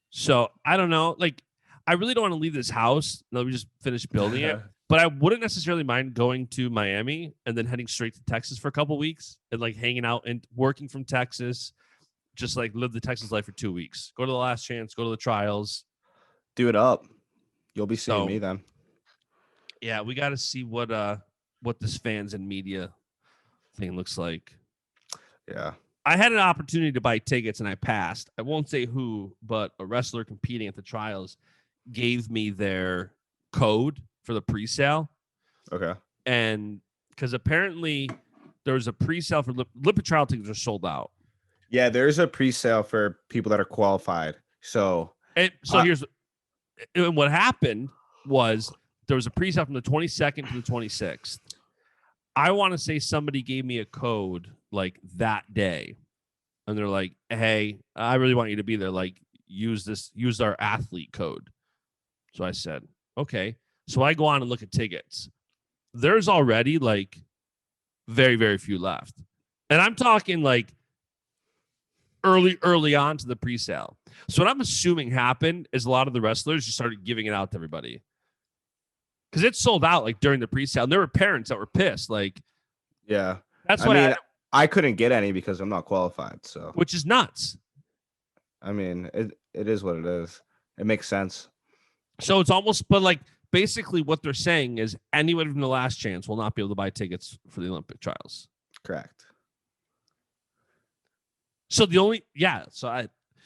So I don't know. Like I really don't want to leave this house. No, we just finished building it. But I wouldn't necessarily mind going to Miami and then heading straight to Texas for a couple weeks and like hanging out and working from Texas. Just like live the Texas life for 2 weeks. Go to the last chance. Go to the trials. Do it up. You'll be seeing me then. Yeah, we got to see what this fans and media thing looks like. Yeah. I had an opportunity to buy tickets and I passed. I won't say who, but a wrestler competing at the trials gave me their code for the pre-sale. Okay. And because apparently there was a pre-sale for Olympic trial tickets are sold out. Yeah, there's a pre-sale for people that are qualified. So here's what happened was there was a pre-sale from the 22nd to the 26th. I want to say somebody gave me a code like that day. And they're like, hey, I really want you to be there. Like, use our athlete code. So I said, okay. So I go on and look at tickets. There's already like very, very few left. And I'm talking like early on to the pre-sale. So what I'm assuming happened is a lot of the wrestlers just started giving it out to everybody. Because it sold out like during the pre-sale. And there were parents that were pissed. Like, yeah. That's why I couldn't get any because I'm not qualified. So which is nuts. I mean, it is what it is. It makes sense. So it's almost, but like basically what they're saying is anyone from the last chance will not be able to buy tickets for the Olympic trials. Correct. So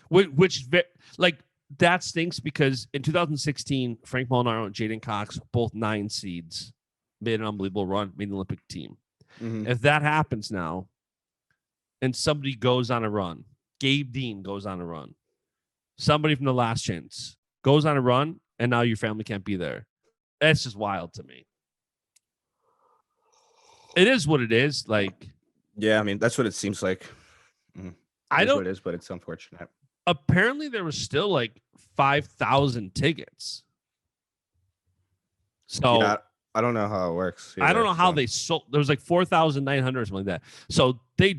which like that stinks because in 2016, Frank Molinaro and Jaden Cox, both 9 seeds, made an unbelievable run, made the Olympic team. Mm-hmm. If that happens now and somebody goes on a run, Gabe Dean goes on a run, somebody from the last chance goes on a run, and now your family can't be there. That's just wild to me. It is what it is. Like, yeah, I mean, that's what it seems like. I don't. What it is, but it's unfortunate. Apparently, there was still like 5,000 tickets. So yeah, I don't know how it works. I don't know how they sold. There was like 4,900 or something like that. So they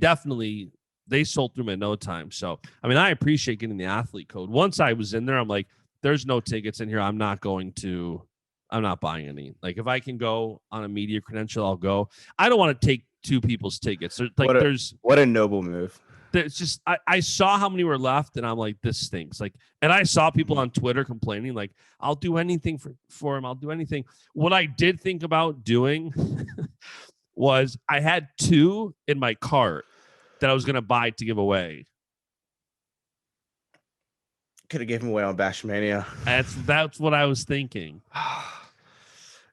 sold through them in no time. So I mean, I appreciate getting the athlete code. Once I was in there, I'm like, there's no tickets in here. I'm not buying any. Like if I can go on a media credential, I'll go. I don't want to take two people's tickets. What a noble move. There's just I saw how many were left, and I'm like, this stinks. Like, and I saw people on Twitter complaining, like, I'll do anything for him. I'll do anything. What I did think about doing was I had 2 in my cart that I was gonna buy to give away. Could have given away on BASCHAMANAI. That's what I was thinking.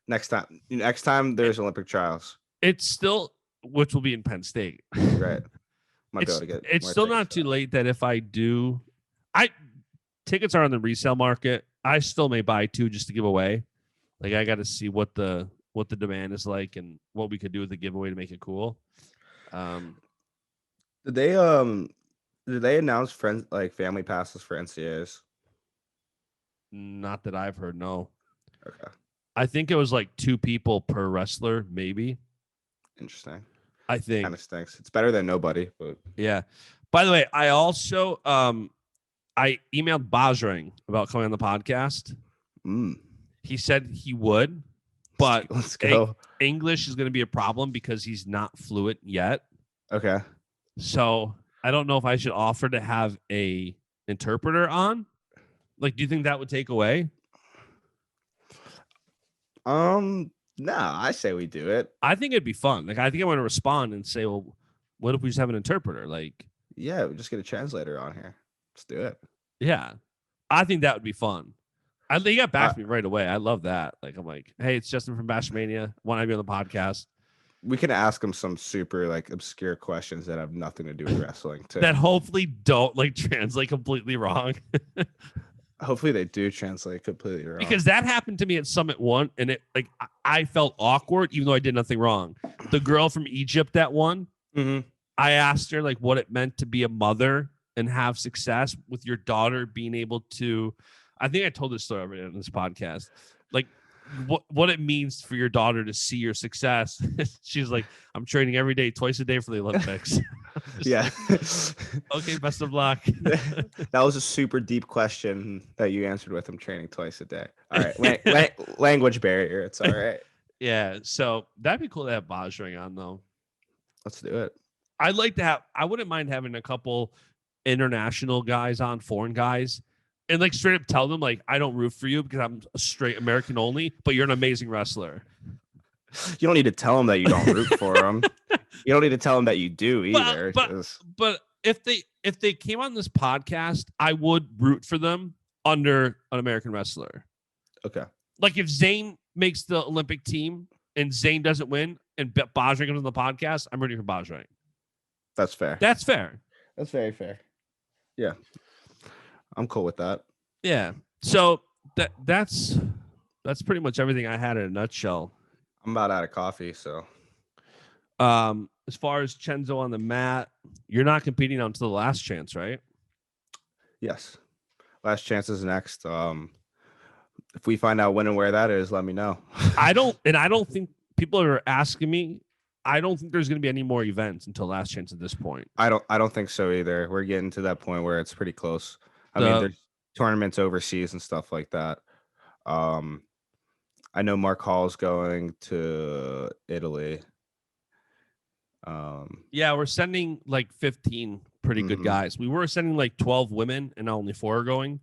Next time there's Olympic trials. It's still, which will be in Penn State. Right. It's still not too late that if I do, tickets are on the resale market. I still may buy 2 just to give away. Like, I got to see what the demand is like and what we could do with the giveaway to make it cool. Did they announce family passes for NCAAs? Not that I've heard. No. Okay. I think it was like 2 people per wrestler, maybe. Interesting. I think kind of stinks. It's better than nobody, but yeah. By the way, I also I emailed Bajrang about coming on the podcast. He said he would, but let's go. English is going to be a problem because he's not fluent yet. Okay. So I don't know if I should offer to have a interpreter on. Like, do you think that would take away? No, I say we do it. I think it'd be fun. Like, I think I want to respond and say, well, what if we just have an interpreter? Like, yeah, we just get a translator on here. Let's do it. Yeah. I think that would be fun. He got back to me right away. I love that. Like, I'm like, hey, it's Justin from BASCHMANAI. Want to be on the podcast? We can ask him some super obscure questions that have nothing to do with wrestling too. That hopefully don't translate completely wrong. Hopefully they do translate completely wrong. Because that happened to me at Summit 1, and it I felt awkward even though I did nothing wrong. The girl from Egypt that won, I asked her what it meant to be a mother and have success with your daughter being able to. I think I told this story already on this podcast. What it means for your daughter to see your success. She's like, I'm training every day, twice a day for the Olympics. Yeah. Okay, best of luck. That was a super deep question that you answered with I'm training twice a day. All right. Language barrier. It's all right. Yeah. So that'd be cool to have Bajrang on, though. Let's do it. I wouldn't mind having a couple international guys on, foreign guys. And straight up tell them I don't root for you because I'm a straight American only, but you're an amazing wrestler. You don't need to tell them that you don't root for them. You don't need to tell them that you do either. But if they came on this podcast, I would root for them under an American wrestler. Okay. Like if Zayn makes the Olympic team and Zayn doesn't win and Bajrang comes on the podcast, I'm rooting for Bajrang. That's fair. That's fair. That's very fair. Yeah. I'm cool with that. Yeah. So that's pretty much everything I had in a nutshell. I'm about out of coffee, so. As far as CENZO on the mat, you're not competing until the last chance, right? Yes. Last chance is next. If we find out when and where that is, let me know. I don't think people are asking me. I don't think there's going to be any more events until last chance at this point. I don't think so either. We're getting to that point where it's pretty close. I mean, there's tournaments overseas and stuff like that. I know Mark Hall's going to Italy. Yeah, we're sending 15 pretty good guys. We were sending 12 women, and only 4 are going.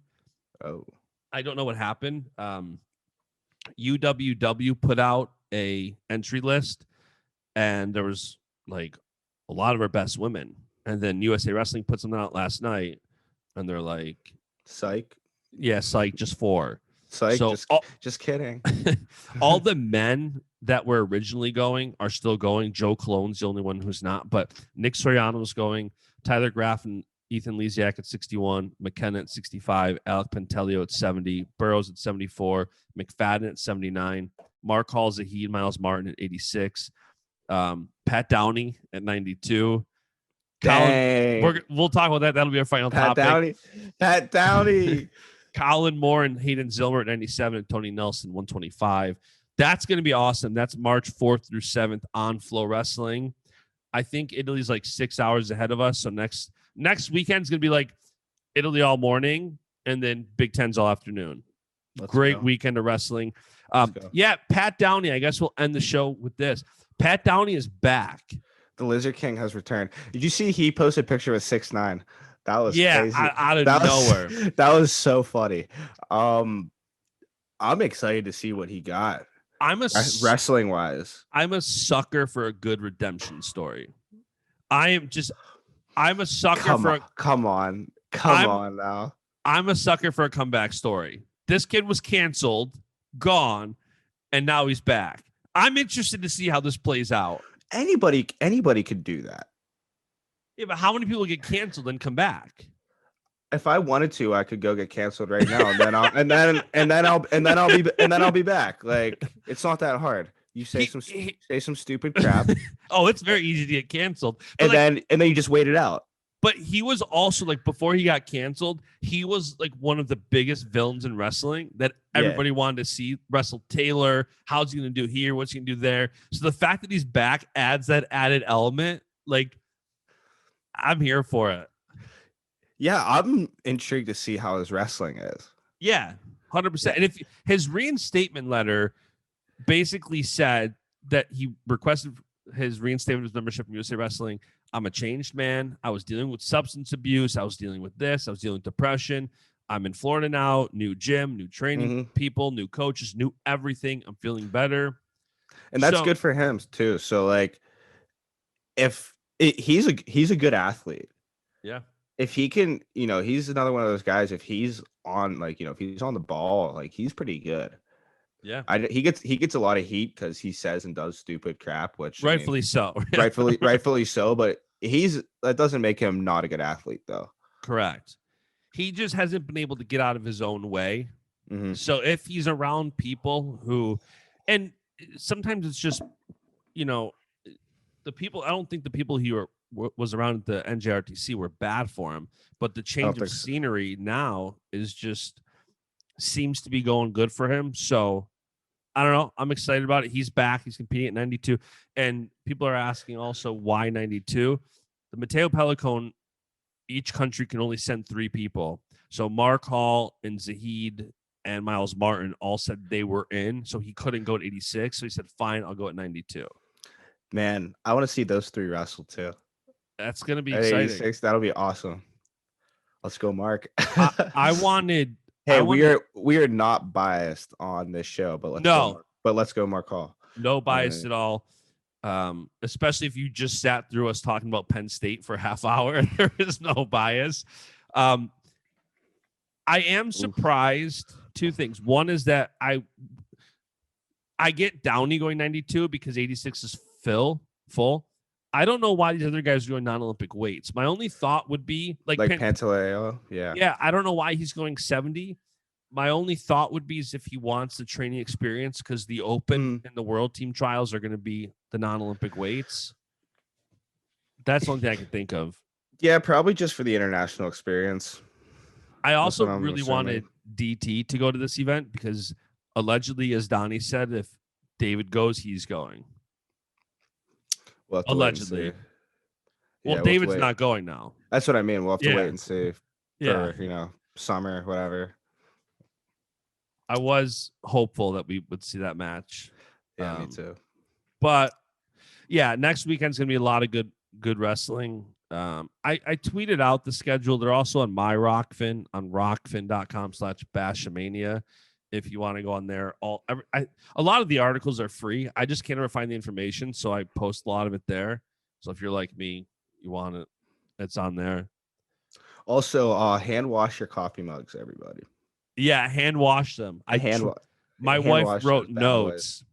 Oh, I don't know what happened. UWW put out a entry list, and there was a lot of our best women. And then USA Wrestling put something out last night, and they're like, psych. Yeah, psych, just 4. Psych, so just kidding. All the men that were originally going are still going. Joe Cologne's the only one who's not, but Nick Soriano's going. Tyler Graff and Ethan Lesiak at 61, McKenna at 65, Alec Pentelio at 70, Burrows at 74, McFadden at 79, Mark Hall, Zahid, Miles Martin at 86, Pat Downey at 92. We'll talk about that. That'll be our final topic. Pat Downey. Colin Moore and Hayden Zilmer at 97 and Tony Nelson 125. That's going to be awesome. That's March 4th through 7th on Flow Wrestling. I think Italy's 6 hours ahead of us. So next weekend's going to be Italy all morning and then Big Ten's all afternoon. Great weekend of wrestling. Yeah, Pat Downey. I guess we'll end the show with this. Pat Downey is back. The Lizard King has returned. Did you see he posted a picture of 6ix9ine? That was crazy. Out of That nowhere. that was so funny. I'm excited to see what he got wrestling wise. I'm a sucker for a good redemption story. I'm a sucker come on now. I'm a sucker for a comeback story. This kid was canceled, gone, and now he's back. I'm interested to see how this plays out. Anybody could do that. Yeah, but how many people get canceled and come back? If I wanted to, I could go get canceled right now, and then I'll be back. Like, it's not that hard. You say some stupid crap. Oh, it's very easy to get canceled. And then you just wait it out. But he was also like, before he got canceled, he was like one of the biggest villains in wrestling that everybody wanted to see wrestle Taylor. How's he going to do here? What's he going to do there? So the fact that he's back adds that added element. Like, I'm here for it. Yeah, I'm intrigued to see how his wrestling is. Yeah, 100%. And if his reinstatement letter basically said that he requested his reinstatement of his membership in USA Wrestling. I'm a changed man. I was dealing with substance abuse. I was dealing with this. I was dealing with depression. I'm in Florida now. New gym, new training people, new coaches, new everything. I'm feeling better. And that's good for him too. So like, he's a good athlete. Yeah. If he can, he's another one of those guys. If he's on, if he's on the ball, like, he's pretty good. Yeah, he gets a lot of heat because he says and does stupid crap, which rightfully so. rightfully so. But that doesn't make him not a good athlete, though. Correct. He just hasn't been able to get out of his own way. Mm-hmm. So if he's around people who, and sometimes it's just, the people. I don't think the people he was around at the NJRTC were bad for him, but the change of scenery now seems to be going good for him. So I don't know. I'm excited about it. He's back. He's competing at 92. And people are asking also why 92. The Mateo Pelicone, each country can only send 3 people. So Mark Hall and Zahid and Miles Martin all said they were in. So he couldn't go at 86. So he said, fine, I'll go at 92. Man, I want to see those 3 wrestle too. That's going to be exciting. 86, that'll be awesome. Let's go, Mark. I wanted... Hey, we are not biased on this show, but let's go, Mark Hall. No bias at all. Especially if you just sat through us talking about Penn State for a half hour. There is no bias. I am surprised. 2 things. One is that I get Downey going 92 because 86 is full. I don't know why these other guys are going non-Olympic weights. My only thought would be like Pantaleo. Yeah. Yeah. I don't know why he's going 70. My only thought would be is if he wants the training experience, because the Open and the World Team Trials are going to be the non-Olympic weights. That's the only thing I can think of. Yeah, probably just for the international experience. I also really wanted DT to go to this event because allegedly, as Donnie said, if David goes, he's going. Allegedly. Well, David's not going now. That's what I mean. We'll have to wait and see for, summer, whatever. I was hopeful that we would see that match. Yeah, me too. But yeah, next weekend's going to be a lot of good wrestling. I tweeted out the schedule. They're also on my Rockfin on rockfin.com/BASCHAMANAI. If you want to go on there, a lot of the articles are free. I just can't ever find the information, so I post a lot of it there. So if you're like me, you want it, it's on there. Also, hand wash your coffee mugs, everybody. Yeah, hand wash them. My wife wrote notes.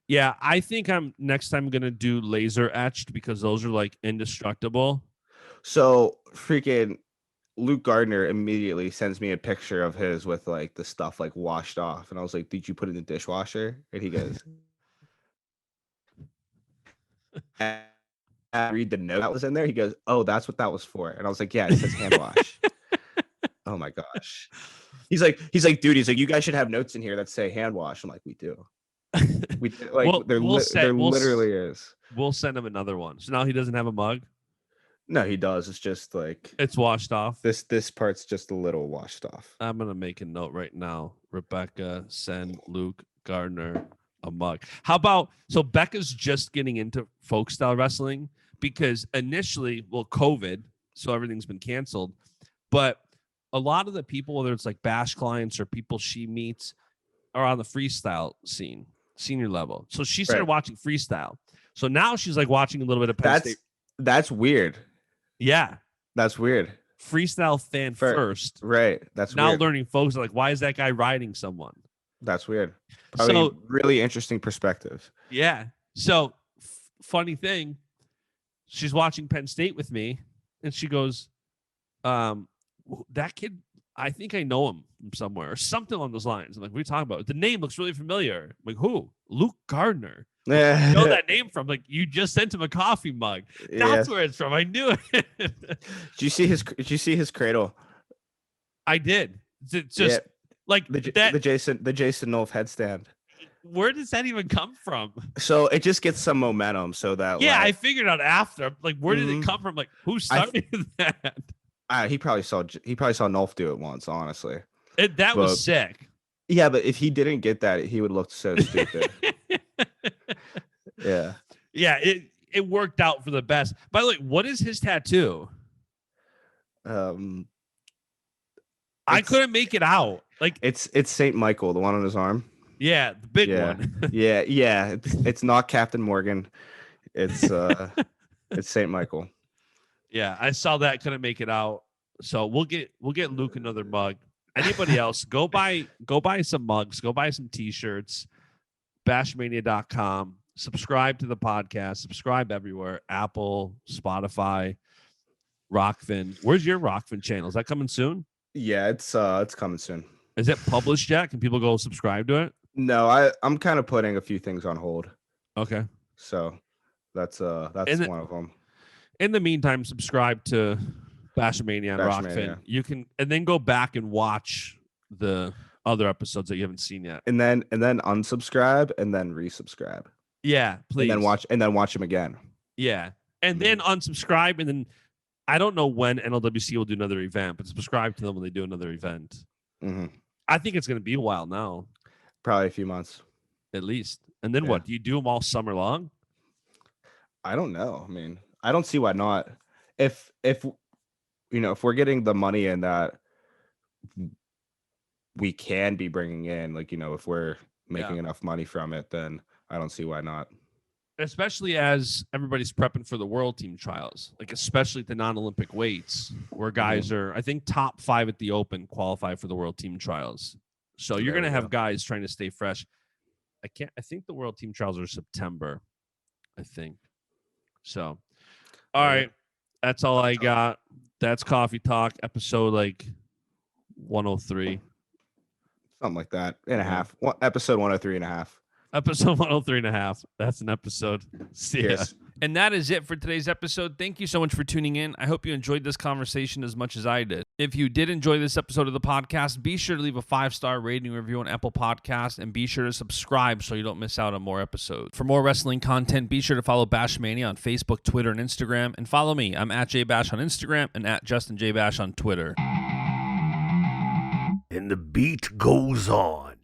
Yeah, I think next time gonna do laser etched because those are like indestructible. So freaking Luke Gardner immediately sends me a picture of his with like the stuff like washed off. And I was like, did you put it in the dishwasher? And he goes, I read the note that was in there. He goes, oh, that's what that was for. And I was like, yeah, it says hand wash. Oh my gosh. He's like, dude, you guys should have notes in here that say hand wash. I'm like, we do. We like there literally is. We'll send him another one. So now he doesn't have a mug. No, he does. It's just like it's washed off. This part's just a little washed off. I'm gonna make a note right now. Rebecca, send Luke Gardner a mug. How about Becca's just getting into folk style wrestling, because initially, well, COVID, so everything's been canceled. But a lot of the people, whether it's like Bash clients or people she meets, are on the freestyle scene, senior level. So she started watching freestyle. So now she's like watching a little bit of Penn State. That's weird. Yeah. That's weird. Freestyle fan first. Right. That's now weird. Learning folks are like, why is that guy riding someone? That's weird. Probably so really interesting perspective. Yeah. So funny thing, she's watching Penn State with me, and she goes, that kid, I think I know him from somewhere or something along those lines. I'm like, what are you talking about? The name looks really familiar. I'm like, who? Luke Gardner. I know that name from? Like, you just sent him a coffee mug. That's where it's from. I knew it. Did you see his cradle? I did. It's just like the Jason Nolf headstand. Where does that even come from? So it just gets some momentum. So that I figured out after. Like, where did it come from? Like, who started that? He probably saw Nolf do it once. Honestly, that was sick. Yeah, but if he didn't get that, he would look so stupid. Yeah. It worked out for the best. By the way, what is his tattoo? I couldn't make it out. Like, it's Saint Michael, the one on his arm. Yeah, the big one. yeah. It's not Captain Morgan. It's Saint Michael. Yeah, I saw that. Couldn't make it out. So we'll get Luke another mug. Anybody else? Go buy some mugs. Go buy some t-shirts. BASCHMANIA.com. Subscribe to the podcast. Subscribe everywhere. Apple, Spotify, Rockfin. Where's your Rockfin channel? Is that coming soon? Yeah, it's coming soon. Is it published yet? Can people go subscribe to it? No, I'm kind of putting a few things on hold. Okay. So that's one of them. In the meantime, subscribe to BASCHMANIA and Rockfin. You can, and then go back and watch the other episodes that you haven't seen yet. And then unsubscribe and then resubscribe. Yeah, please. And then watch them again. Yeah. And then unsubscribe, and then I don't know when NLWC will do another event, but subscribe to them when they do another event. Mm-hmm. I think it's going to be a while now. Probably a few months. At least. And then what? Do you do them all summer long? I don't know. I mean, I don't see why not. If we're getting the money in that we can be bringing in, like, if we're making enough money from it, then I don't see why not. Especially as everybody's prepping for the world team trials, like especially at the non-Olympic weights, where guys are, I think, top 5 at the Open qualify for the world team trials. So you're going to have guys trying to stay fresh. I think the world team trials are September, I think. So, all right. That's all I got. That's Coffee Talk, episode 103. Something like that. And a half. Episode 103 and a half. Episode 103 and a half. That's an episode. See ya. And that is it for today's episode. Thank you so much for tuning in. I hope you enjoyed this conversation as much as I did. If you did enjoy this episode of the podcast, be sure to leave a 5-star rating review on Apple Podcasts, and be sure to subscribe so you don't miss out on more episodes. For more wrestling content, be sure to follow BASCHMANIA on Facebook, Twitter, and Instagram. And follow me. I'm at JBash on Instagram and at JustinJBash on Twitter. And the beat goes on.